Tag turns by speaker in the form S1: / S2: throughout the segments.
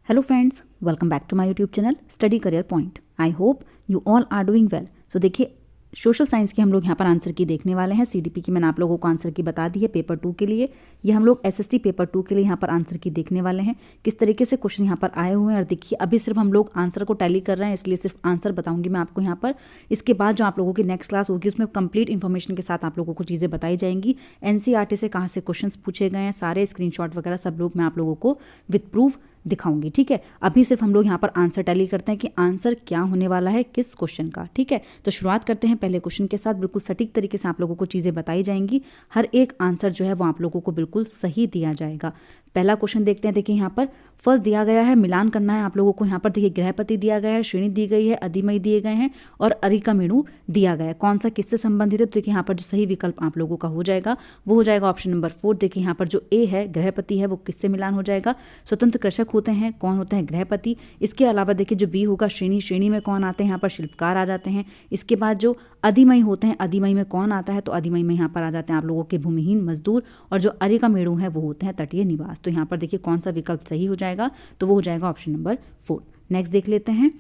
S1: Hello friends, welcome back to my YouTube channel Study Career Point. I hope you all are doing well. So देखिए social science के हम लोग यहाँ पर answer की देखने वाले हैं। सीडीपी की मैंने आप लोगों को आंसर की बता दी है पेपर 2 के लिए। ये हम लोग एसएसटी पेपर 2 के लिए यहाँ पर आंसर की देखने वाले हैं, किस तरीके से क्वेश्चन यहाँ पर आए हुए हैं। और देखिए अभी सिर्फ हम लोग आंसर को टैली कर रहे हैं, इसलिए सिर्फ आंसर बताऊंगी मैं आपको यहाँ पर। इसके बाद जो आप लोगों की नेक्स्ट क्लास होगी उसमें कंप्लीट इन्फॉर्मेशन के साथ आप लोगों को चीज़ें बताई जाएंगी। एनसीईआरटी से कहाँ से क्वेश्चन पूछे गए हैं, सारे स्क्रीनशॉट वगैरह सब लोग मैं आप लोगों को विथ प्रूफ दिखाऊंगी। ठीक है, अभी सिर्फ हम लोग यहाँ पर आंसर टैली करते हैं कि आंसर क्या होने वाला है किस क्वेश्चन का। ठीक है, तो शुरुआत करते हैं पहले क्वेश्चन के साथ। बिल्कुल सटीक तरीके से आप लोगों को चीज़ें बताई जाएंगी, हर एक आंसर जो है वो आप लोगों को बिल्कुल सही दिया जाएगा। पहला क्वेश्चन देखते हैं। देखिए यहाँ पर फर्स्ट दिया गया है, मिलान करना है आप लोगों को। यहाँ पर देखिए ग्रहपति दिया गया है, श्रेणी दी गई है, अधिमय दिए गए हैं और अरिकामेणु दिया गया है। कौन सा किससे संबंधित है? तो देखिए यहाँ पर जो सही विकल्प आप लोगों का हो जाएगा वो हो जाएगा ऑप्शन नंबर 4। देखिए यहाँ पर जो ए है ग्रहपति है वो किससे मिलान हो जाएगा? स्वतंत्र कृषक होते हैं, कौन होते हैं? ग्रहपति। इसके अलावा देखिए जो बी होगा श्रेणी, श्रेणी में कौन आते हैं? यहाँ पर शिल्पकार आ जाते हैं। इसके बाद जो अधिमय होते हैं, अधिमय में कौन आता है? तो अधिमय में यहाँ पर आ जाते हैं आप लोगों के भूमिहीन मजदूर। और जो अरिकामेणु है वो होते हैं तटीय निवास। तो यहाँ पर देखिए कौन सा विकल्प सही हो जाएगा? तो वो हो जाएगा ऑप्शन नंबर 4। नेक्स्ट देख लेते हैं।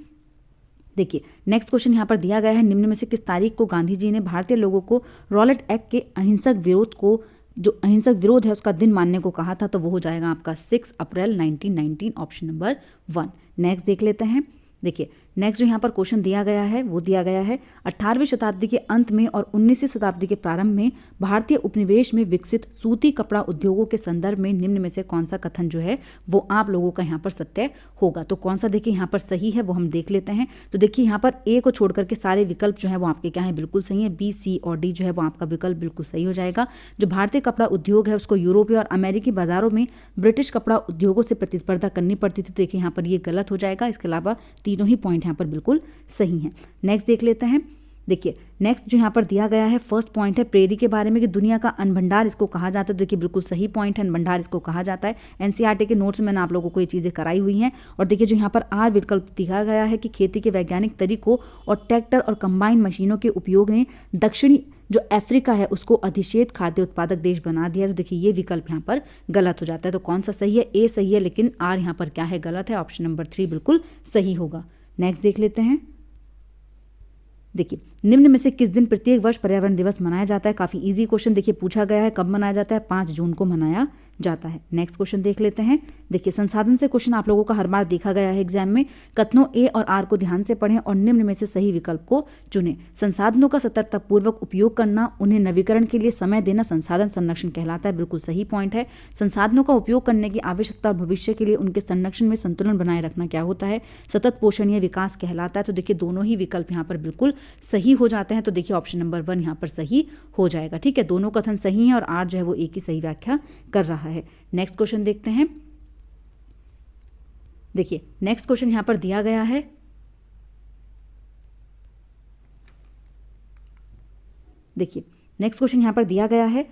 S1: देखिए नेक्स्ट क्वेश्चन यहाँ पर दिया गया है, निम्न में से किस तारीख को गांधी जी ने भारतीय लोगों को रॉलेट एक्ट के अहिंसक विरोध को, जो अहिंसक विरोध है उसका दिन मानने को कहा था? तो वो हो जाएगा आपका 6 अप्रैल 1919, ऑप्शन नंबर 1। नेक्स्ट देख लेते हैं। देखिए नेक्स्ट जो यहाँ पर क्वेश्चन दिया गया है वो दिया गया है 18वीं शताब्दी के अंत में और 19वीं शताब्दी के प्रारंभ में भारतीय उपनिवेश में विकसित सूती कपड़ा उद्योगों के संदर्भ में निम्न में से कौन सा कथन जो है वो आप लोगों का यहाँ पर सत्य होगा? तो कौन सा देखिए यहाँ पर सही है वो हम देख लेते हैं। तो देखिए यहाँ पर ए को छोड़ करके सारे विकल्प जो है वो आपके क्या है? बिल्कुल सही है। बी, सी और डी जो है वो आपका विकल्प बिल्कुल सही हो जाएगा। जो भारतीय कपड़ा उद्योग है उसको यूरोपीय और अमेरिकी बाजारों में ब्रिटिश कपड़ा उद्योगों से प्रतिस्पर्धा करनी पड़ती थी। तो देखिए यहाँ पर ये गलत हो जाएगा। इसके अलावा तीनों ही पॉइंट यहाँ पर बिल्कुल सही है। नेक्स्ट देख लेते हैं। देखिए नेक्स्ट जो यहाँ पर दिया गया है फर्स्ट पॉइंट है प्रेरी के बारे में कि दुनिया का अन्न भंडार इसको कहा जाता है। देखिए बिल्कुल सही पॉइंट है, अन्न भंडार इसको कहा जाता है। एनसीईआरटी के नोट्स में मैंने आप लोगों को ये चीज़ें कराई हुई हैं। और देखिए जो यहाँ पर आर विकल्प दिया गया है कि खेती के वैज्ञानिक तरीकों और ट्रैक्टर और कंबाइन मशीनों के उपयोग ने दक्षिणी जो अफ्रीका है उसको अधिशेष खाद्य उत्पादक देश बना दिया। तो देखिए ये विकल्प यहाँ पर गलत हो जाता है। तो कौन सा सही है? ए सही है, लेकिन आर यहाँ पर क्या है? गलत है। ऑप्शन नंबर 3 बिल्कुल सही होगा। नेक्स्ट देख लेते हैं। देखिए निम्न में से किस दिन प्रत्येक वर्ष पर्यावरण दिवस मनाया जाता है? काफ़ी इजी क्वेश्चन देखिए पूछा गया है। कब मनाया जाता है? 5 जून को मनाया जाता है। नेक्स्ट क्वेश्चन देख लेते हैं। देखिए संसाधन से क्वेश्चन आप लोगों का हर बार देखा गया है एग्जाम में। कथनों ए और आर को ध्यान से पढ़ें और निम्न में से सही विकल्प को चुनें। संसाधनों का सतर्कतापूर्वक उपयोग करना, उन्हें नवीकरण के लिए समय देना संसाधन संरक्षण कहलाता है। बिल्कुल सही पॉइंट है। संसाधनों का उपयोग करने की आवश्यकता और भविष्य के लिए उनके संरक्षण में संतुलन बनाए रखना क्या होता है? सतत पोषणीय विकास कहलाता है। तो देखिए दोनों ही विकल्प यहाँ पर बिल्कुल सही हो जाते हैं। तो देखिए ऑप्शन नंबर 1 यहाँ पर सही हो जाएगा। ठीक है, दोनों कथन सही हैं और आर जो है वो एक ही सही व्याख्या कर रहा है। नेक्स्ट क्वेश्चन देखते हैं। देखिए नेक्स्ट क्वेश्चन यहाँ पर दिया गया है। देखिए नेक्स्ट क्वेश्चन यहाँ पर दिया गया है,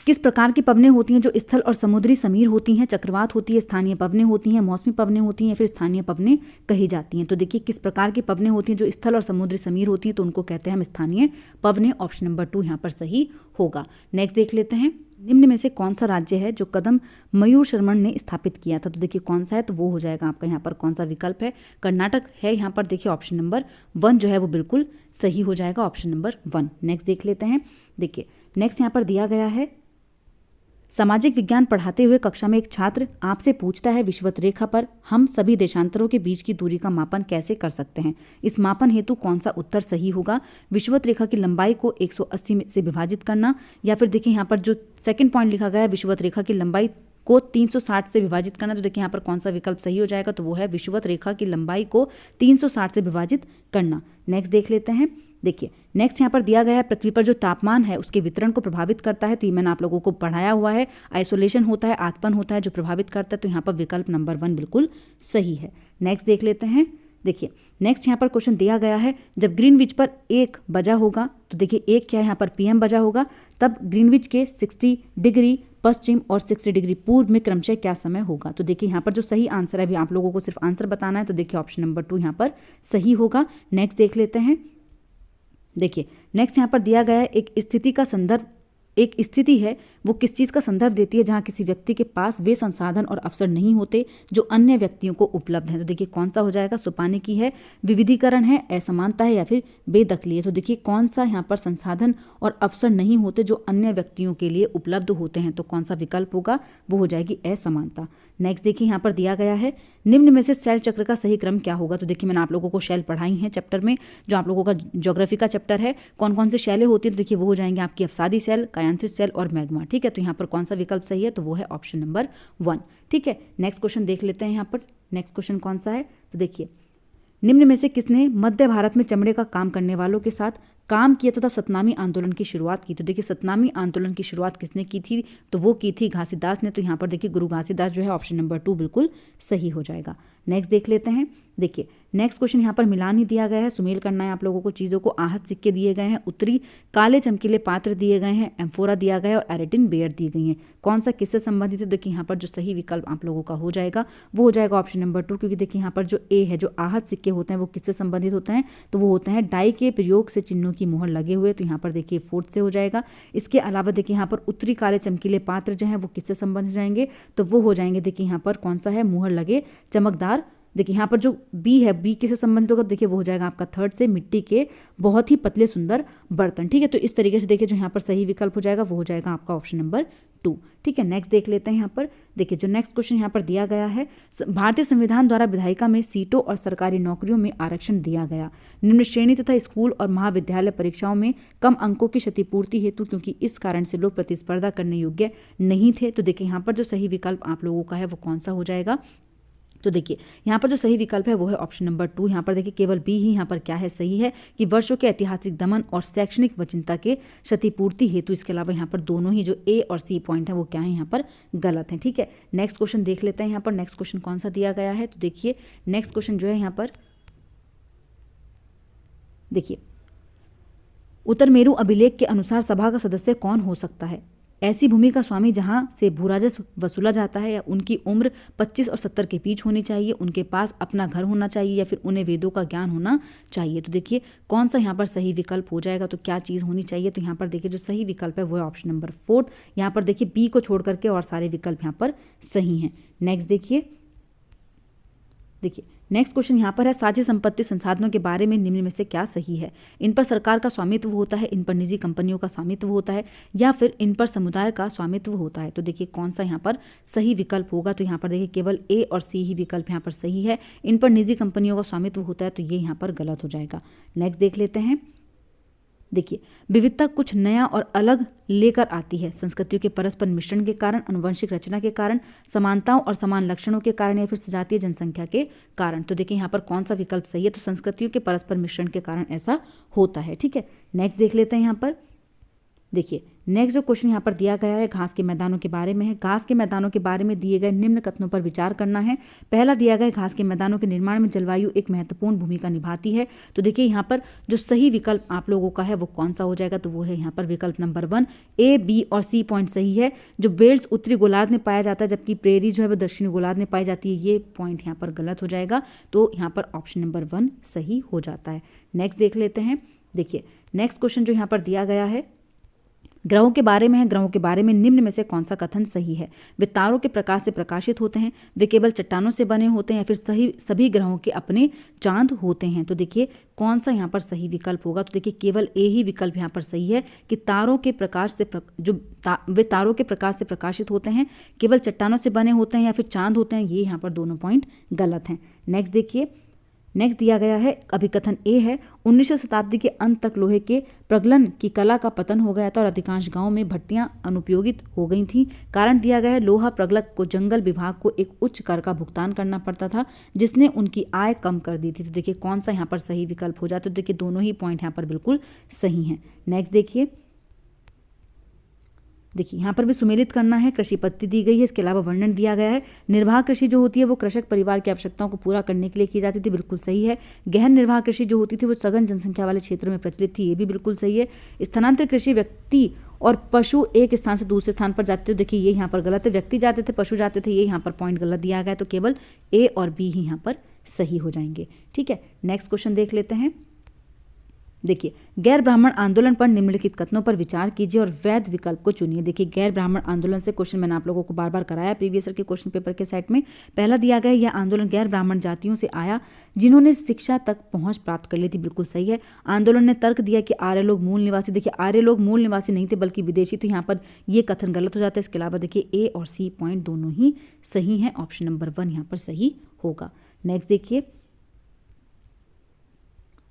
S1: किस प्रकार की पवनें होती हैं जो स्थल और समुद्री समीर होती हैं? चक्रवात होती है, स्थानीय पवनें होती हैं, मौसमी पवनें होती हैं, फिर स्थानीय पवनें कही जाती हैं। तो देखिए किस प्रकार की पवनें होती हैं जो स्थल और समुद्री समीर होती हैं? तो उनको कहते हैं हम स्थानीय पवनें। ऑप्शन नंबर 2 यहाँ पर सही होगा। नेक्स्ट देख लेते हैं। निम्न में से कौन सा राज्य है जो कदम मयूर शर्मण ने स्थापित किया था? तो देखिए कौन सा है? तो वो हो जाएगा आपका यहाँ पर कौन सा विकल्प है? कर्नाटक है। यहाँ पर देखिए ऑप्शन नंबर 1 जो है वो बिल्कुल सही हो जाएगा। Option number 1। नेक्स्ट देख लेते हैं। देखिए नेक्स्ट यहाँ पर दिया गया है, सामाजिक विज्ञान पढ़ाते हुए कक्षा में एक छात्र आपसे पूछता है विषुवत रेखा पर हम सभी देशांतरों के बीच की दूरी का मापन कैसे कर सकते हैं? इस मापन हेतु कौन सा उत्तर सही होगा? विषुवत रेखा की लंबाई को 180 से विभाजित करना, या फिर देखिए यहाँ पर जो सेकंड पॉइंट लिखा गया है विषुवत रेखा की लंबाई को 360 से विभाजित करना। तो देखिए यहाँ पर कौन सा विकल्प सही हो जाएगा? तो वो है विषुवत रेखा की लंबाई को 360 से विभाजित करना। नेक्स्ट देख लेते हैं। देखिए नेक्स्ट यहाँ पर दिया गया है, पृथ्वी पर जो तापमान है उसके वितरण को प्रभावित करता है। तो ये मैंने आप लोगों को पढ़ाया हुआ है। आइसोलेशन होता है, आतपन होता है जो प्रभावित करता है। तो यहाँ पर विकल्प नंबर 1 बिल्कुल सही है। नेक्स्ट देख लेते हैं। देखिए नेक्स्ट यहाँ पर क्वेश्चन दिया गया है, जब ग्रीनविच पर 1 बजा होगा, तो देखिए 1 क्या है यहाँ पर? PM बजा होगा, तब ग्रीनविच के 60 डिग्री पश्चिम और 60 डिग्री पूर्व में क्रमशः क्या समय होगा? तो देखिए यहाँ पर जो सही आंसर है, अभी आप लोगों को सिर्फ आंसर बताना है। तो देखिए ऑप्शन नंबर 2 यहाँ पर सही होगा। नेक्स्ट देख लेते हैं। देखिए नेक्स्ट यहाँ पर दिया गया है, एक स्थिति का संदर्भ एक स्थिति है वो किस चीज़ का संदर्भ देती है, जहाँ किसी व्यक्ति के पास वे संसाधन और अवसर नहीं होते जो अन्य व्यक्तियों को उपलब्ध हैं। तो देखिए कौन सा हो जाएगा, सुपानिकी है, विविधीकरण है, असमानता है या फिर बेदखली है। तो देखिए कौन सा यहाँ पर संसाधन और अवसर नहीं होते जो अन्य व्यक्तियों के लिए उपलब्ध होते हैं, तो कौन सा विकल्प होगा, वो हो जाएगी असमानता। नेक्स्ट देखिए यहाँ पर दिया गया है निम्न में से सेल चक्र का सही क्रम क्या होगा। तो देखिए मैंने आप लोगों को शैल पढ़ाई हैं चैप्टर में, जो आप लोगों का ज्योग्राफी का चैप्टर है, कौन कौन से शैलें होती है। तो देखिए वो हो जाएंगे आपकी अवसादी सेल, कायांत्रित सेल और मैग्मा। ठीक है, तो यहाँ पर कौन सा विकल्प सही है, तो वो है ऑप्शन नंबर 1। ठीक है, नेक्स्ट क्वेश्चन देख लेते हैं। यहाँ पर नेक्स्ट क्वेश्चन कौन सा है, तो देखिए निम्न में से किसने मध्य भारत में चमड़े का काम करने वालों के साथ काम किया तथा सतनामी आंदोलन की शुरुआत की। तो देखिए सतनामी आंदोलन की शुरुआत किसने की थी, तो वो की थी घासीदास ने। तो यहाँ पर देखिए गुरु घासीदास जो है ऑप्शन नंबर 2 बिल्कुल सही हो जाएगा। नेक्स्ट देख लेते हैं। देखिए नेक्स्ट क्वेश्चन यहाँ पर मिलान ही दिया गया है, सुमेल करना है आप लोगों को चीज़ों को। आहत सिक्के दिए गए हैं, उत्तरी काले चमकीले पात्र दिए गए हैं, एम्फोरा दिया गया है और एरेटिन बेयर दी गई हैं। कौन सा किससे संबंधित है, देखिए यहाँ पर जो सही विकल्प आप लोगों का हो जाएगा वो हो जाएगा ऑप्शन नंबर 2, क्योंकि देखिए यहाँ पर जो ए है, जो आहत सिक्के होते हैं वो किससे संबंधित होते हैं, तो वो होते हैं डाई के प्रयोग से चिन्हों की मोहर लगे हुए। तो यहाँ पर देखिए 4th से हो जाएगा। इसके अलावा देखिए यहाँ पर उत्तरी काले चमकीले पात्र जो हैं वो किससे संबंधित जाएंगे, तो वो हो जाएंगे देखिए यहाँ पर कौन सा है, मुहर लगे चमकदार। देखिए यहाँ पर जो बी है, बी किससे संबंधित होगा, देखिए वो हो जाएगा आपका 3rd से, मिट्टी के बहुत ही पतले सुंदर बर्तन। ठीक है, तो इस तरीके से देखिए जो यहाँ पर सही विकल्प हो जाएगा वो हो जाएगा आपका ऑप्शन नंबर 2। ठीक है, नेक्स्ट देख लेते हैं। यहाँ पर देखिए जो नेक्स्ट क्वेश्चन यहाँ पर दिया गया है, भारतीय संविधान द्वारा विधायिका में सीटों और सरकारी नौकरियों में आरक्षण दिया गया निम्न श्रेणी तथा स्कूल और महाविद्यालय परीक्षाओं में कम अंकों की क्षतिपूर्ति हेतु, क्योंकि इस कारण से लोग प्रतिस्पर्धा करने योग्य नहीं थे। तो देखिए यहाँ पर जो सही विकल्प आप लोगों का है वो कौन सा हो जाएगा, तो देखिए यहाँ पर जो सही विकल्प है वो है ऑप्शन नंबर 2। यहाँ पर देखिए केवल बी ही यहाँ पर क्या है, सही है कि वर्षों के ऐतिहासिक दमन और शैक्षणिक वंचितता के क्षतिपूर्ति हेतु। इसके अलावा यहाँ पर दोनों ही जो ए और सी पॉइंट है वो क्या है, यहाँ पर गलत है। ठीक है, नेक्स्ट क्वेश्चन देख लेते हैं। यहाँ पर नेक्स्ट क्वेश्चन कौन सा दिया गया है, तो देखिए नेक्स्ट क्वेश्चन जो है यहाँ पर देखिए उत्तर मेरु अभिलेख के अनुसार सभा का सदस्य कौन हो सकता है। ऐसी भूमि का स्वामी जहां से भूराजस्व वसूला जाता है, या उनकी उम्र 25 और 70 के बीच होनी चाहिए, उनके पास अपना घर होना चाहिए, या फिर उन्हें वेदों का ज्ञान होना चाहिए। तो देखिए कौन सा यहाँ पर सही विकल्प हो जाएगा, तो क्या चीज़ होनी चाहिए, तो यहाँ पर देखिए जो सही विकल्प है वो है ऑप्शन नंबर 4। यहाँ पर देखिए बी को छोड़ करके और सारे विकल्प यहाँ पर सही हैं। नेक्स्ट देखिए नेक्स्ट क्वेश्चन यहाँ पर है, साझी संपत्ति संसाधनों के बारे में निम्न में से क्या सही है। इन पर सरकार का स्वामित्व होता है, इन पर निजी कंपनियों का स्वामित्व होता है, या फिर इन पर समुदाय का स्वामित्व होता है। तो देखिए कौन सा यहाँ पर सही विकल्प होगा, तो यहाँ पर देखिए केवल ए और सी ही विकल्प यहाँ पर सही है। इन पर निजी कंपनियों का स्वामित्व होता है, तो ये यहाँ पर गलत हो जाएगा। नेक्स्ट देख लेते हैं। देखिए विविधता कुछ नया और अलग लेकर आती है, संस्कृतियों के परस्पर मिश्रण के कारण, आनुवंशिक रचना के कारण, समानताओं और समान लक्षणों के कारण, या फिर सजातीय जनसंख्या के कारण। तो देखिए यहाँ पर कौन सा विकल्प सही है, तो संस्कृतियों के परस्पर मिश्रण के कारण ऐसा होता है। ठीक है, नेक्स्ट देख लेते हैं। यहाँ पर देखिए नेक्स्ट जो क्वेश्चन यहाँ पर दिया गया है घास के मैदानों के बारे में है। घास के मैदानों के बारे में दिए गए निम्न कथनों पर विचार करना है। पहला दिया गया घास के मैदानों के निर्माण में जलवायु एक महत्वपूर्ण भूमिका निभाती है। तो देखिए यहाँ पर जो सही विकल्प आप लोगों का है वो कौन सा हो जाएगा, तो वो है यहाँ पर विकल्प नंबर 1। ए, बी और सी पॉइंट सही है। जो बेल्ट उत्तरी गोलार्ध में पाया जाता है, जबकि प्रेरी जो है वो दक्षिणी गोलार्ध में पाई जाती है, ये पॉइंट यहाँ पर गलत हो जाएगा। तो यहाँ पर ऑप्शन नंबर 1 सही हो जाता है। नेक्स्ट देख लेते हैं। देखिए नेक्स्ट क्वेश्चन जो यहाँ पर दिया गया है ग्रहों के बारे में है। ग्रहों के बारे में निम्न में से कौन सा कथन सही है। वे तारों के प्रकाश से प्रकाशित होते हैं, वे केवल चट्टानों से बने होते हैं, या फिर सभी ग्रहों के अपने चांद होते हैं। तो देखिए कौन सा यहाँ पर सही विकल्प होगा, तो देखिए केवल ए ही विकल्प यहाँ पर सही है कि तारों के प्रकाश से वे तारों के प्रकाश से प्रकाशित होते हैं, केवल चट्टानों से बने होते हैं, या फिर चांद होते हैं। ये यहाँ पर दोनों पॉइंट गलत हैं। नेक्स्ट देखिए नेक्स्ट दिया गया है अभिकथन ए है, 19वीं शताब्दी के अंत तक लोहे के प्रगलन की कला का पतन हो गया था और अधिकांश गांवों में भट्टियां अनुपयोगित हो गई थीं। कारण दिया गया है लोहा प्रगलक को जंगल विभाग को एक उच्च कर का भुगतान करना पड़ता था, जिसने उनकी आय कम कर दी थी। तो देखिए कौन सा यहाँ पर सही विकल्प हो जाता है, तो देखिए दोनों ही पॉइंट यहाँ पर बिल्कुल सही हैं। नेक्स्ट देखिए यहाँ पर भी सुमेलित करना है, कृषि पद्धति दी गई है, इसके अलावा वर्णन दिया गया है। निर्वाह कृषि जो होती है वो कृषक परिवार की आवश्यकताओं को पूरा करने के लिए की जाती थी, बिल्कुल सही है। गहन निर्वाह कृषि जो होती थी वो सघन जनसंख्या वाले क्षेत्रों में प्रचलित थी, ये भी बिल्कुल सही है। स्थानांतरित कृषि व्यक्ति और पशु एक स्थान से दूसरे स्थान पर जाते थे, देखिए ये यहाँ पर गलत है, व्यक्ति जाते थे पशु जाते थे, ये यहाँ पर पॉइंट गलत दिया गया है। तो केवल ए और बी ही यहाँ पर सही हो जाएंगे। ठीक है, नेक्स्ट क्वेश्चन देख लेते हैं। देखिए, गैर ब्राह्मण आंदोलन पर निम्नलिखित कथनों पर विचार कीजिए और वैध विकल्प को चुनिए। देखिए, गैर ब्राह्मण आंदोलन से क्वेश्चन मैंने आप लोगों को बार बार कराया प्रीवियस ईयर के क्वेश्चन पेपर के सेट में। पहला दिया गया, यह आंदोलन गैर ब्राह्मण जातियों से आया जिन्होंने शिक्षा तक पहुंच प्राप्त कर ली थी। बिल्कुल सही है। आंदोलन ने तर्क दिया कि आर्य लोग मूल निवासी, देखिए आर्य लोग मूल निवासी नहीं थे बल्कि विदेशी, तो यहाँ पर ये कथन गलत हो जाता है। इसके अलावा देखिए ए और सी पॉइंट दोनों ही सही हैं। ऑप्शन नंबर 1 यहाँ पर सही होगा। नेक्स्ट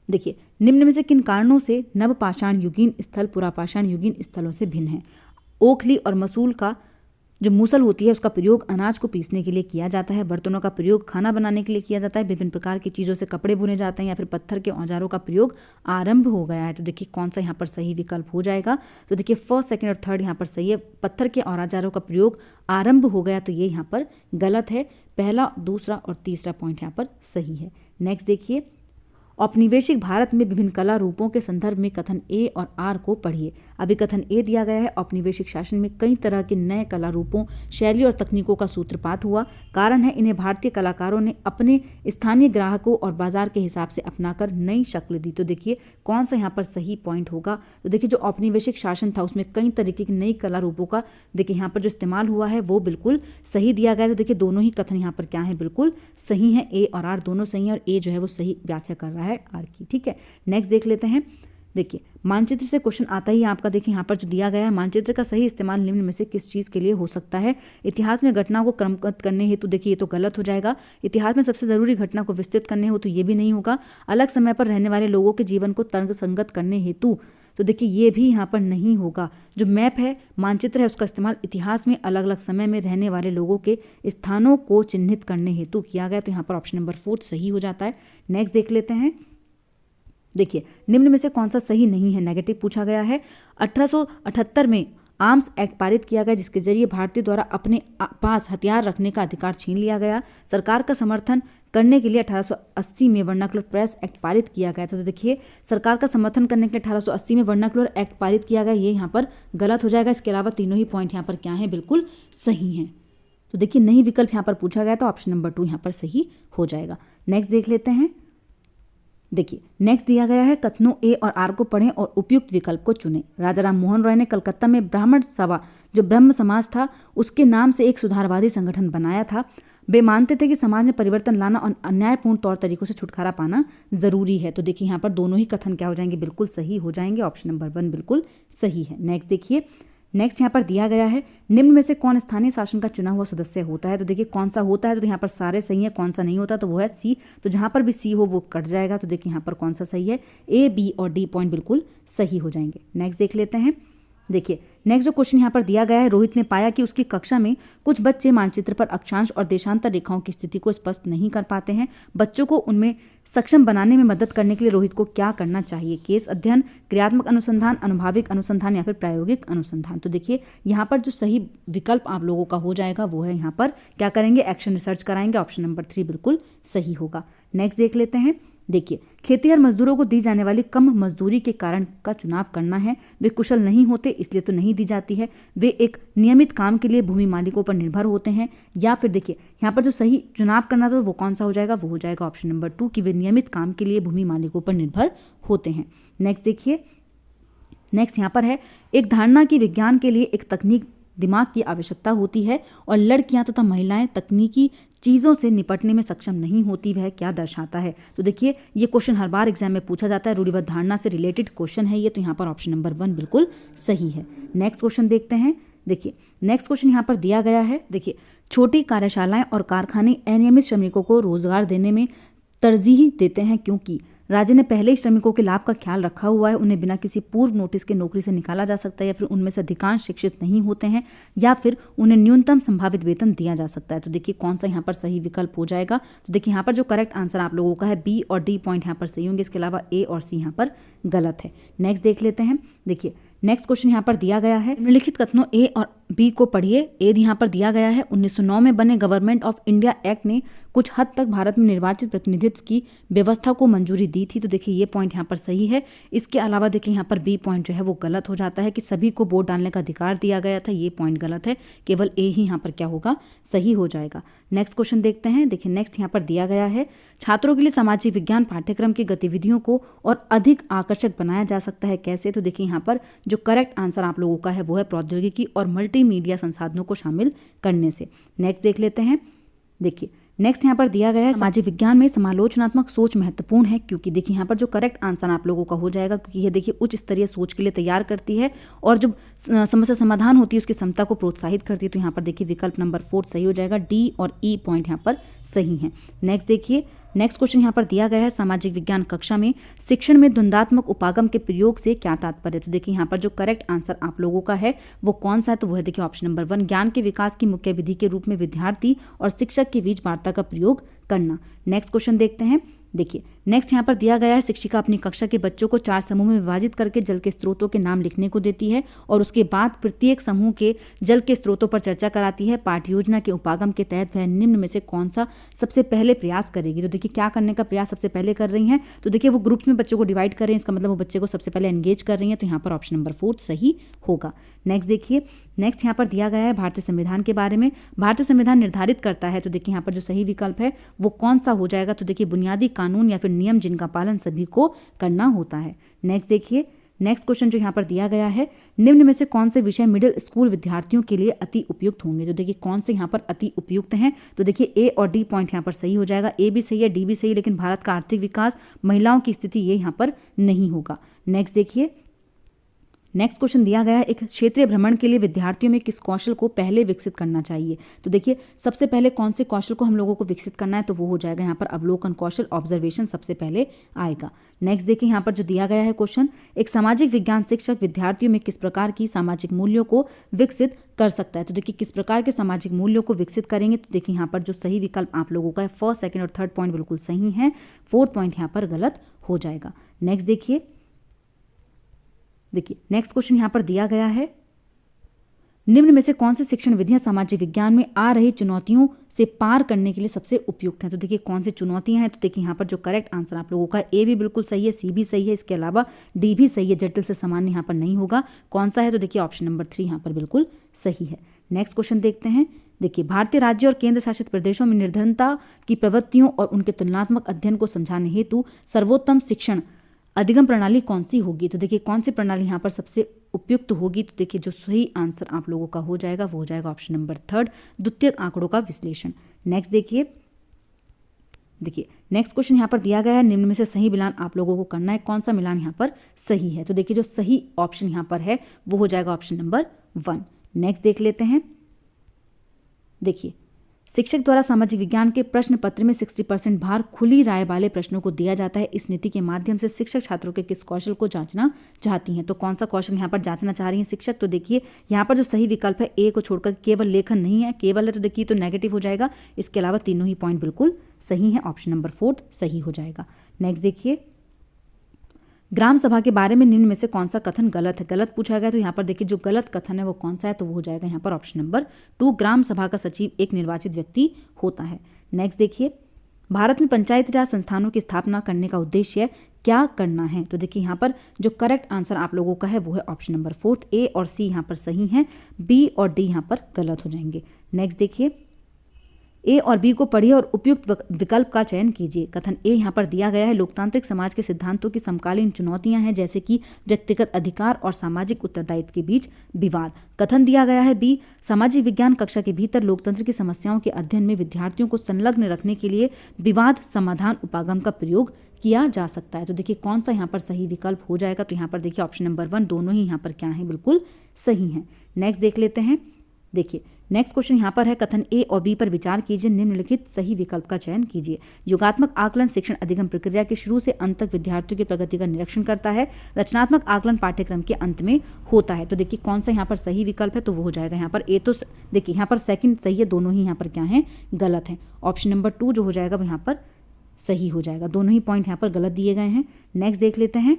S1: देखिए, निम्न में से किन कारणों से नवपाषाण युगीन स्थल पुरापाषाण युगीन स्थलों से भिन्न है? ओखली और मसूल का जो मूसल होती है उसका प्रयोग अनाज को पीसने के लिए किया जाता है। बर्तनों का प्रयोग खाना बनाने के लिए किया जाता है। विभिन्न प्रकार की चीज़ों से कपड़े बुने जाते हैं, या फिर पत्थर के औजारों का प्रयोग आरंभ हो गया है। तो देखिए कौन सा यहाँ पर सही विकल्प हो जाएगा? तो देखिए फर्स्ट, सेकंड और थर्ड यहाँ पर सही है। पत्थर के औजारों का प्रयोग आरंभ हो गया, तो ये यहाँ पर गलत है। पहला, दूसरा और तीसरा पॉइंट यहाँ पर सही है। नेक्स्ट देखिए, औपनिवेशिक भारत में विभिन्न कला रूपों के संदर्भ में कथन ए और आर को पढ़िए। अभी कथन ए दिया गया है, औपनिवेशिक शासन में कई तरह के नए कला रूपों, शैली और तकनीकों का सूत्रपात हुआ। कारण है इन्हें भारतीय कलाकारों ने अपने स्थानीय ग्राहकों और बाजार के हिसाब से अपनाकर नई शक्ल दी। तो देखिए कौन सा यहाँ पर सही पॉइंट होगा? तो देखिए जो औपनिवेशिक शासन था उसमें कई तरीके की नई कला रूपों का देखिए यहाँ पर जो इस्तेमाल हुआ है वो बिल्कुल सही दिया गया है। तो देखिए दोनों ही कथन यहाँ पर क्या है? बिल्कुल सही है। ए और आर दोनों सही है और ए जो है वो सही व्याख्या कर रहा है आर की। ठीक है, नेक्स्ट देख लेते हैं। देखिए मानचित्र से क्वेश्चन आता ही आपका, देखिए यहाँ पर जो दिया गया है, मानचित्र का सही इस्तेमाल निम्न में से किस चीज़ के लिए हो सकता है? इतिहास में घटनाओं को क्रमबद्ध करने हेतु, देखिए ये तो गलत हो जाएगा। इतिहास में सबसे जरूरी घटना को विस्तृत करने हो तो ये भी नहीं होगा। अलग समय पर रहने वाले लोगों के जीवन को तर्कसंगत करने हेतु, तो देखिए ये भी यहाँ पर नहीं होगा। जो मैप है, मानचित्र है, उसका इस्तेमाल इतिहास में अलग अलग समय में रहने वाले लोगों के स्थानों को चिन्हित करने हेतु किया गया। तो यहाँ पर ऑप्शन नंबर 4 सही हो जाता है। नेक्स्ट देख लेते हैं। देखिए निम्न में से कौन सा सही नहीं है? नेगेटिव पूछा गया है। 1878 में आर्म्स एक्ट पारित किया गया जिसके जरिए भारतीयों द्वारा अपने पास हथियार रखने का अधिकार छीन लिया गया। सरकार का समर्थन करने के लिए 1880 में वर्नाकुलर प्रेस एक्ट पारित किया गया था। तो देखिए सरकार का समर्थन करने के लिए 1880 में वर्नाकुलर एक्ट पारित किया गया, ये यहाँ पर गलत हो जाएगा। इसके अलावा तीनों ही पॉइंट यहाँ पर क्या है? बिल्कुल सही हैं। तो देखिए नहीं विकल्प यहाँ पर पूछा गया, तो ऑप्शन नंबर 2 यहाँ पर सही हो जाएगा। नेक्स्ट देख लेते हैं। देखिए नेक्स्ट दिया गया है, कथनों ए और आर को पढ़ें और उपयुक्त विकल्प को चुनें। राजा राम मोहन रॉय ने कलकत्ता में ब्राह्मण सभा, जो ब्रह्म समाज था, उसके नाम से एक सुधारवादी संगठन बनाया था। वे मानते थे कि समाज में परिवर्तन लाना और अन्यायपूर्ण तौर तरीकों से छुटकारा पाना जरूरी है। तो देखिए यहाँ पर दोनों ही कथन क्या हो जाएंगे? बिल्कुल सही हो जाएंगे। ऑप्शन नंबर 1 बिल्कुल सही है। नेक्स्ट देखिए, नेक्स्ट यहाँ पर दिया गया है, निम्न में से कौन स्थानीय शासन का चुना हुआ सदस्य होता है? तो देखिए कौन सा होता है? तो यहाँ पर सारे सही है। कौन सा नहीं होता? तो वो है सी। तो जहाँ पर भी सी हो वो कट जाएगा। तो देखिए यहाँ पर कौन सा सही है? ए, बी और डी पॉइंट बिल्कुल सही हो जाएंगे। नेक्स्ट देख लेते हैं। देखिए नेक्स्ट जो क्वेश्चन यहाँ पर दिया गया है, रोहित ने पाया कि उसकी कक्षा में कुछ बच्चे मानचित्र पर अक्षांश और देशांतर रेखाओं की स्थिति को स्पष्ट नहीं कर पाते हैं। बच्चों को उनमें सक्षम बनाने में मदद करने के लिए रोहित को क्या करना चाहिए? केस अध्ययन, क्रियात्मक अनुसंधान, अनुभविक अनुसंधान या फिर प्रायोगिक अनुसंधान? तो देखिए यहाँ पर जो सही विकल्प आप लोगों का हो जाएगा वो है, यहाँ पर क्या करेंगे? एक्शन रिसर्च कराएंगे। ऑप्शन नंबर 3 बिल्कुल सही होगा। नेक्स्ट देख लेते हैं। देखिए खेतिहर मजदूरों को दी जाने वाली कम मजदूरी के कारण का चुनाव करना है। वे कुशल नहीं होते इसलिए तो नहीं दी जाती है। वे एक नियमित काम के लिए भूमि मालिकों पर निर्भर होते हैं। या फिर देखिए यहाँ पर जो सही चुनाव करना था वो कौन सा हो जाएगा? वो हो जाएगा ऑप्शन नंबर 2 कि वे नियमित काम के लिए भूमि मालिकों पर निर्भर होते हैं। नेक्स्ट देखिए, नेक्स्ट यहाँ पर है, एक धारणा की विज्ञान के लिए एक तकनीक दिमाग की आवश्यकता होती है और लड़कियां तथा महिलाएं तकनीकी चीज़ों से निपटने में सक्षम नहीं होती, वह क्या दर्शाता है? तो देखिए ये क्वेश्चन हर बार एग्जाम में पूछा जाता है, रूढ़िबद्ध धारणा से रिलेटेड क्वेश्चन है ये। तो यहाँ पर ऑप्शन नंबर 1 बिल्कुल सही है। नेक्स्ट क्वेश्चन देखते हैं। देखिए नेक्स्ट क्वेश्चन यहाँ पर दिया गया है। देखिए छोटी कार्यशालाएं और कारखाने अनियमित श्रमिकों को रोजगार देने में तरजीह देते हैं क्योंकि राज्य ने पहले ही श्रमिकों के लाभ का ख्याल रखा हुआ है। उन्हें बिना किसी पूर्व नोटिस के नौकरी से निकाला जा सकता है, या फिर उनमें से अधिकांश शिक्षित नहीं होते हैं, या फिर उन्हें न्यूनतम संभावित वेतन दिया जा सकता है। तो देखिए कौन सा यहाँ पर सही विकल्प हो जाएगा? तो देखिए यहाँ पर जो करेक्ट आंसर आप लोगों का है बी और डी पॉइंट यहाँ पर सही होंगे। इसके अलावा ए और सी यहाँ पर गलत है। नेक्स्ट देख लेते हैं। देखिए नेक्स्ट क्वेश्चन यहाँ पर दिया गया है, निम्नलिखित कथनों ए और बी को पढ़िए। ए यहाँ पर दिया गया है, 1909 में बने गवर्नमेंट ऑफ इंडिया एक्ट ने कुछ हद तक भारत में निर्वाचित प्रतिनिधित्व की व्यवस्था को मंजूरी दी दी थी, तो देखिए ये पॉइंट यहाँ पर सही है। इसके अलावा देखिए यहाँ पर बी पॉइंट जो है वो गलत हो जाता है कि सभी को वोट डालने का अधिकार दिया गया था, ये पॉइंट गलत है। केवल ए ही यहाँ पर क्या होगा, सही हो जाएगा। नेक्स्ट क्वेश्चन देखते हैं। देखिए नेक्स्ट यहाँ पर दिया गया है, छात्रों के लिए सामाजिक विज्ञान पाठ्यक्रम की गतिविधियों को और अधिक आकर्षक बनाया जा सकता है कैसे। तो देखिए यहाँ पर जो करेक्ट आंसर आप लोगों का है वो है प्रौद्योगिकी और मल्टीमीडिया संसाधनों को शामिल करने से। नेक्स्ट देख लेते हैं। देखिए नेक्स्ट यहाँ पर दिया गया है, सामाजिक विज्ञान में समालोचनात्मक सोच महत्वपूर्ण है क्योंकि देखिए यहाँ पर जो करेक्ट आंसर आप लोगों का हो जाएगा, क्योंकि ये देखिए उच्च स्तरीय सोच के लिए तैयार करती है और जो समस्या समाधान होती है उसकी क्षमता को प्रोत्साहित करती है। तो यहाँ पर देखिए विकल्प नंबर 4 सही हो जाएगा। डी और ई पॉइंट यहाँ पर सही है। नेक्स्ट देखिए, नेक्स्ट क्वेश्चन यहाँ पर दिया गया है, सामाजिक विज्ञान कक्षा में शिक्षण में द्वंद्वात्मक उपागम के प्रयोग से क्या तात्पर्य। तो देखिए यहाँ पर जो करेक्ट आंसर आप लोगों का है वो कौन सा है, तो वो है देखिए ऑप्शन नंबर 1, ज्ञान के विकास की मुख्य विधि के रूप में विद्यार्थी और शिक्षक के बीच वार्ता का प्रयोग करना। नेक्स्ट क्वेश्चन देखते हैं। देखिए नेक्स्ट यहाँ पर दिया गया है, शिक्षिका अपनी कक्षा के बच्चों को 4 समूह में विभाजित करके जल के स्रोतों के नाम लिखने को देती है और उसके बाद प्रत्येक समूह के जल के स्रोतों पर चर्चा कराती है। पाठ्य योजना के उपागम के तहत वह निम्न में से कौन सा सबसे पहले प्रयास करेगी। तो देखिए क्या करने का प्रयास सबसे पहले कर रही हैं, तो देखिए वो ग्रुप्स में बच्चों को डिवाइड कर रही हैं, इसका मतलब वो बच्चे को सबसे पहले एंगेज कर रही हैं। तो यहाँ पर ऑप्शन नंबर 4 सही होगा। नेक्स्ट देखिए, नेक्स्ट यहाँ पर दिया गया है भारतीय संविधान के बारे में। भारतीय संविधान निर्धारित करता है, तो देखिए यहाँ पर जो सही विकल्प है वो कौन सा हो जाएगा। तो देखिए बुनियादी कानून या फिर नियम जिनका पालन सभी को करना होता है। नेक्स्ट देखिए, नेक्स्ट क्वेश्चन जो यहाँ पर दिया गया है, निम्न में से कौन से विषय मिडिल स्कूल विद्यार्थियों के लिए अति उपयुक्त होंगे। तो देखिए कौन से यहाँ पर अति उपयुक्त हैं, तो देखिए ए और डी पॉइंट यहाँ पर सही हो जाएगा। ए भी सही है, डी भी सही, लेकिन भारत का आर्थिक विकास, महिलाओं की स्थिति, ये यहाँ पर नहीं होगा। नेक्स्ट देखिए, नेक्स्ट क्वेश्चन दिया गया है, एक क्षेत्रीय भ्रमण के लिए विद्यार्थियों में किस कौशल को पहले विकसित करना चाहिए। तो देखिए सबसे पहले कौन से कौशल को हम लोगों को विकसित करना है, तो वो हो जाएगा यहाँ पर अवलोकन कौशल, ऑब्जर्वेशन सबसे पहले आएगा। नेक्स्ट देखिए यहाँ पर जो दिया गया है क्वेश्चन, एक सामाजिक विज्ञान शिक्षक विद्यार्थियों में किस प्रकार की सामाजिक मूल्यों को विकसित कर सकता है। तो देखिए किस प्रकार के सामाजिक मूल्यों को विकसित करेंगे, तो देखिए यहाँ पर जो सही विकल्प आप लोगों का है, फर्स्ट, सेकंड और थर्ड पॉइंट बिल्कुल सही है, फोर्थ पॉइंट यहाँ पर गलत हो जाएगा। नेक्स्ट देखिए, देखिए नेक्स्ट क्वेश्चन यहाँ पर दिया गया है, निम्न में से कौन सी शिक्षण विधियां सामाजिक विज्ञान में आ रही चुनौतियों से पार करने के लिए सबसे उपयुक्त हैं। तो देखिए कौन सी चुनौतियां हैं, तो देखिए यहाँ पर जो करेक्ट आंसर आप लोगों का ए भी बिल्कुल सही है, सी भी सही है, इसके अलावा डी भी सही है, जटिल से सामान्य यहाँ पर नहीं होगा। कौन सा है, तो देखिए ऑप्शन नंबर 3 यहाँ पर बिल्कुल सही है। नेक्स्ट क्वेश्चन देखते हैं। देखिए भारतीय राज्य और केंद्र शासित प्रदेशों में निर्धनता की प्रवृत्तियों और उनके तुलनात्मक अध्ययन को समझाने हेतु सर्वोत्तम शिक्षण अधिगम प्रणाली कौन सी होगी। तो देखिए कौन सी प्रणाली यहाँ पर सबसे उपयुक्त होगी, तो देखिए जो सही आंसर आप लोगों का हो जाएगा वो हो जाएगा ऑप्शन नंबर 3, द्वितीयक आंकड़ों का विश्लेषण। नेक्स्ट देखिए, देखिए नेक्स्ट क्वेश्चन यहाँ पर दिया गया है, निम्न में से सही मिलान आप लोगों को करना है, कौन सा मिलान यहाँ पर सही है। तो देखिए जो सही ऑप्शन यहाँ पर है वो हो जाएगा ऑप्शन नंबर 1। नेक्स्ट देख लेते हैं। देखिए शिक्षक द्वारा सामाजिक विज्ञान के प्रश्न पत्र में 60% भार खुली राय वाले प्रश्नों को दिया जाता है। इस नीति के माध्यम से शिक्षक छात्रों के किस कौशल को जांचना चाहती हैं। तो कौन सा कौशल यहाँ पर जांचना चाह रही हैं शिक्षक, तो देखिए यहाँ पर जो सही विकल्प है ए को छोड़कर केवल लेखन नहीं है, केवल है तो देखिए तो नेगेटिव हो जाएगा। इसके अलावा तीनों ही पॉइंट बिल्कुल सही है, ऑप्शन नंबर 4 सही हो जाएगा। नेक्स्ट देखिए, ग्राम सभा के बारे में निम्न में से कौन सा कथन गलत है। गलत पूछा गया, तो यहाँ पर देखिए जो गलत कथन है वो कौन सा है, तो वो हो जाएगा यहाँ पर ऑप्शन नंबर 2, ग्राम सभा का सचिव एक निर्वाचित व्यक्ति होता है। नेक्स्ट देखिए, भारत में पंचायती राज संस्थानों की स्थापना करने का उद्देश्य क्या करना है। तो देखिए यहाँ पर जो करेक्ट आंसर आप लोगों का है वो है ऑप्शन नंबर 4, ए और सी यहाँ पर सही हैं, बी और डी यहाँ पर गलत हो जाएंगे। नेक्स्ट देखिए, ए और बी को पढ़िए और उपयुक्त विकल्प का चयन कीजिए। कथन ए यहाँ पर दिया गया है, लोकतांत्रिक समाज के सिद्धांतों की समकालीन चुनौतियां हैं जैसे कि व्यक्तिगत अधिकार और सामाजिक उत्तरदायित्व के बीच विवाद। कथन दिया गया है बी, सामाजिक विज्ञान कक्षा के भीतर लोकतंत्र की समस्याओं के अध्ययन में विद्यार्थियों को संलग्न रखने के लिए विवाद समाधान उपागम का प्रयोग किया जा सकता है। तो देखिए कौन सा यहाँ पर सही विकल्प हो जाएगा, तो यहाँ पर देखिए ऑप्शन नंबर 1, दोनों ही यहाँ पर क्या है बिल्कुल सही हैं। नेक्स्ट देख लेते हैं। देखिए नेक्स्ट क्वेश्चन यहाँ पर है, कथन ए और बी पर विचार कीजिए, निम्नलिखित सही विकल्प का चयन कीजिए। योगात्मक आकलन शिक्षण अधिगम प्रक्रिया के शुरू से अंत तक विद्यार्थियों की प्रगति का निरीक्षण करता है। रचनात्मक आकलन पाठ्यक्रम के अंत में होता है। तो देखिए कौन सा यहाँ पर सही विकल्प है, तो वो हो जाएगा यहाँ पर ए। तो देखिए यहाँ पर सेकंड सही है, दोनों ही यहाँ पर क्या है गलत है। ऑप्शन नंबर 2 जो हो जाएगा वो यहाँ पर सही हो जाएगा, दोनों ही पॉइंट यहाँ पर गलत दिए गए हैं। नेक्स्ट देख लेते हैं।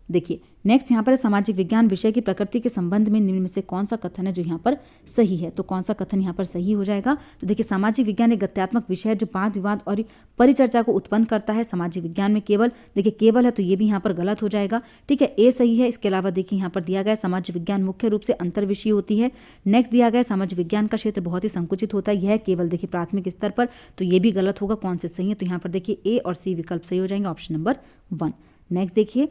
S1: देखिए नेक्स्ट यहाँ पर सामाजिक विज्ञान विषय की प्रकृति के संबंध में निम्न में से कौन सा कथन है जो यहाँ पर सही है। तो कौन सा कथन यहाँ पर सही हो जाएगा। तो देखिए सामाजिक विज्ञान एक गत्यात्मक विषय है जो वाद विवाद और परिचर्चा को उत्पन्न करता है। सामाजिक विज्ञान में केवल, देखिए केवल है तो ये भी यहाँ पर गलत हो जाएगा। ठीक है, ए सही है। इसके अलावा देखिए यहाँ पर दिया गया सामाजिक विज्ञान मुख्य रूप से अंतर्विषयी होती है। नेक्स्ट दिया गया सामाजिक विज्ञान का क्षेत्र बहुत ही संकुचित होता है, यह केवल देखिए प्राथमिक स्तर पर, तो ये भी गलत होगा। कौन से सही है, तो यहाँ पर देखिए ए और सी विकल्प सही हो जाएंगे, ऑप्शन नंबर 1। नेक्स्ट देखिए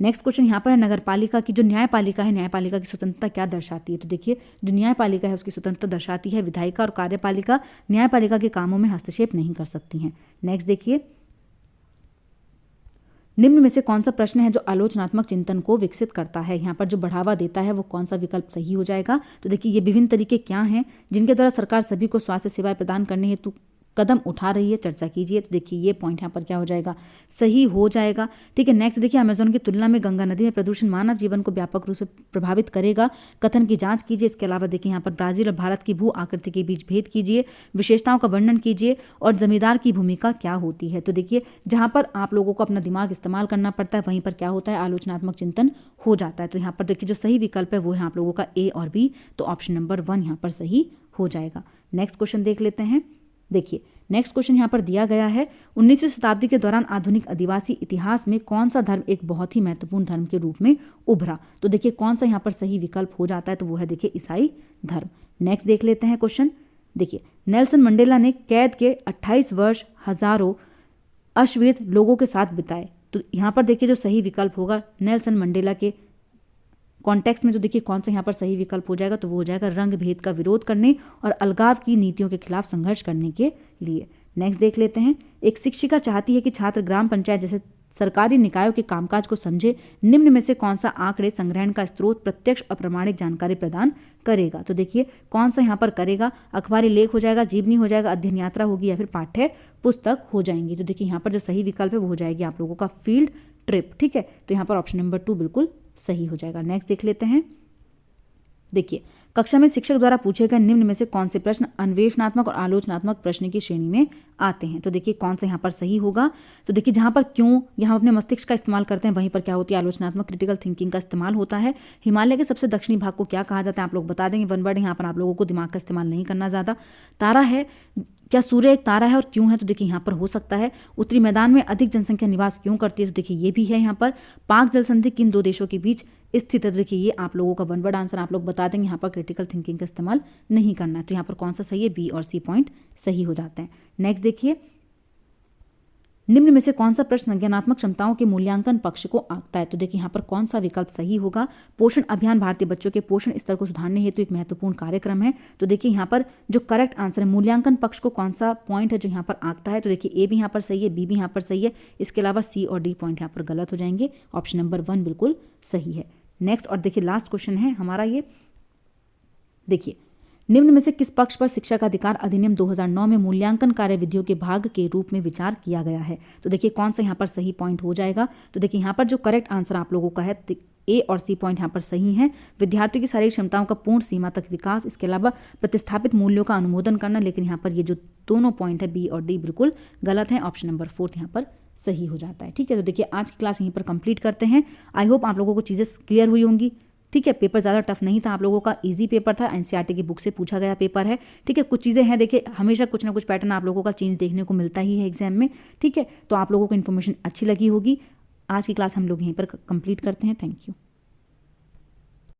S1: नेक्स्ट क्वेश्चन यहाँ पर है नगरपालिका की जो न्यायपालिका है, न्यायपालिका की स्वतंत्रता क्या दर्शाती है। तो देखिए जो न्यायपालिका है उसकी स्वतंत्रता दर्शाती है विधायिका और कार्यपालिका न्यायपालिका के कामों में हस्तक्षेप नहीं कर सकती हैं। नेक्स्ट देखिए निम्न में से कौन सा प्रश्न है जो आलोचनात्मक चिंतन को विकसित करता है। यहाँ पर जो बढ़ावा देता है वो कौन सा विकल्प सही हो जाएगा। तो देखिए ये विभिन्न तरीके क्या हैं जिनके द्वारा सरकार सभी को स्वास्थ्य सेवाएं प्रदान करने हेतु कदम उठा रही है, चर्चा कीजिए। तो देखिए ये पॉइंट यहाँ पर क्या हो जाएगा, सही हो जाएगा। ठीक है, नेक्स्ट देखिए अमेज़न की तुलना में गंगा नदी में प्रदूषण मानव जीवन को व्यापक रूप से प्रभावित करेगा, कथन की जांच कीजिए। इसके अलावा देखिए यहाँ पर ब्राजील और भारत की भू आकृति के बीच भेद कीजिए, विशेषताओं का वर्णन कीजिए और जमींदार की भूमिका क्या होती है। तो देखिए जहाँ पर आप लोगों को अपना दिमाग इस्तेमाल करना पड़ता है वहीं पर क्या होता है, आलोचनात्मक चिंतन हो जाता है। तो यहाँ पर देखिए जो सही विकल्प है वो है आप लोगों का ए और बी, तो ऑप्शन नंबर 1 यहाँ पर सही हो जाएगा। नेक्स्ट क्वेश्चन देख लेते हैं। देखिए नेक्स्ट क्वेश्चन यहाँ पर दिया गया है 19वीं शताब्दी के दौरान आधुनिक आदिवासी इतिहास में कौन सा धर्म एक बहुत ही महत्वपूर्ण धर्म के रूप में उभरा। तो देखिए कौन सा यहाँ पर सही विकल्प हो जाता है, तो वो है देखिए ईसाई धर्म। नेक्स्ट देख लेते हैं क्वेश्चन। देखिए नेल्सन मंडेला ने कैद के 28 वर्ष हजारों अश्वेत लोगों के साथ बिताए। तो यहाँ पर देखिए जो सही विकल्प होगा नेल्सन मंडेला के कॉन्टेक्स्ट में जो देखिए कौन सा यहाँ पर सही विकल्प हो जाएगा, तो वो हो जाएगा रंग भेद का विरोध करने और अलगाव की नीतियों के खिलाफ संघर्ष करने के लिए। नेक्स्ट देख लेते हैं। एक शिक्षिका चाहती है कि छात्र ग्राम पंचायत जैसे सरकारी निकायों के कामकाज को समझे, निम्न में से कौन सा आंकड़े संग्रहण का स्रोत प्रत्यक्ष और प्रमाणिक जानकारी प्रदान करेगा। तो देखिए कौन सा यहाँ पर करेगा, अखबारी लेख हो जाएगा, जीवनी हो जाएगा, अध्ययन यात्रा होगी या फिर पाठ्य पुस्तक हो जाएंगी। तो देखिए यहाँ पर जो सही विकल्प है वो हो जाएगी आप लोगों का फील्ड ट्रिप। ठीक है, तो यहाँ पर ऑप्शन नंबर 2 बिल्कुल सही हो जाएगा। नेक्स्ट देख लेते हैं। देखिए कक्षा में शिक्षक द्वारा पूछे गए निम्न में से कौन से प्रश्न अन्वेषणात्मक और आलोचनात्मक प्रश्न की श्रेणी में आते हैं। तो देखिए कौन सा यहाँ पर सही होगा। तो देखिए जहाँ पर क्यों यहाँ अपने मस्तिष्क का इस्तेमाल करते हैं वहीं पर क्या होती है, आलोचनात्मक क्रिटिकल थिंकिंग का इस्तेमाल होता है। हिमालय के सबसे दक्षिणी भाग को क्या कहा जाता है, आप लोग बता देंगे। वन वर्ड यहाँ पर आप लोगों को दिमाग का इस्तेमाल नहीं करना ज़्यादा। तारा है, क्या सूर्य एक तारा है और क्यों है, तो देखिए यहाँ पर हो सकता है। उत्तरी मैदान में अधिक जनसंख्या निवास क्यों करती है, तो देखिए ये भी है यहाँ पर। पाक जल संधि किन दो देशों के बीच स्थित है, तो देखिए ये आप लोगों का वन वर्ड आंसर आप लोग बता देंगे। यहाँ पर क्रिटिकल थिंकिंग का इस्तेमाल नहीं करना है। तो यहाँ पर कौन सा सही है, बी और सी पॉइंट सही हो जाते हैं। नेक्स्ट देखिए निम्न में से कौन सा प्रश्न ज्ञानात्मक क्षमताओं के मूल्यांकन पक्ष को आंकता है। तो देखिए यहाँ पर कौन सा विकल्प सही होगा। पोषण अभियान भारतीय बच्चों के पोषण स्तर को सुधारने हेतु एक महत्वपूर्ण कार्यक्रम है। तो देखिए यहाँ पर जो करेक्ट आंसर है मूल्यांकन पक्ष को कौन सा पॉइंट है जो यहाँ पर आंकता है। तो देखिए ए भी यहाँ पर सही है, बी भी यहाँ पर सही है। इसके अलावा सी और डी पॉइंट यहाँ पर गलत हो जाएंगे। ऑप्शन नंबर 1 बिल्कुल सही है। नेक्स्ट और देखिए लास्ट क्वेश्चन है हमारा ये। देखिए निम्न में से किस पक्ष पर शिक्षा का अधिकार अधिनियम 2009 में मूल्यांकन कार्यविधियों के भाग के रूप में विचार किया गया है। तो देखिए कौन सा यहाँ पर सही पॉइंट हो जाएगा। तो देखिए यहाँ पर जो करेक्ट आंसर आप लोगों का है ए और सी पॉइंट यहाँ पर सही है। विद्यार्थियों की शारीरिक क्षमताओं का पूर्ण सीमा तक विकास, इसके अलावा प्रतिस्थापित मूल्यों का अनुमोदन करना। लेकिन यहाँ पर ये जो दोनों पॉइंट है बी और डी बिल्कुल गलत है। ऑप्शन नंबर 4 यहाँ पर सही हो जाता है। ठीक है, तो देखिए आज की क्लास यहीं पर कंप्लीट करते हैं। आई होप आप लोगों को चीज़ें क्लियर हुई होंगी। ठीक है, पेपर ज़्यादा टफ नहीं था, आप लोगों का इजी पेपर था, एनसीईआरटी की बुक से पूछा गया पेपर है। ठीक है, कुछ चीज़ें हैं देखिए हमेशा कुछ ना कुछ पैटर्न आप लोगों का चेंज देखने को मिलता ही है एग्जाम में। ठीक है, तो आप लोगों को इन्फॉर्मेशन अच्छी लगी होगी। आज की क्लास हम लोग यहीं पर कंप्लीट करते हैं। Thank you.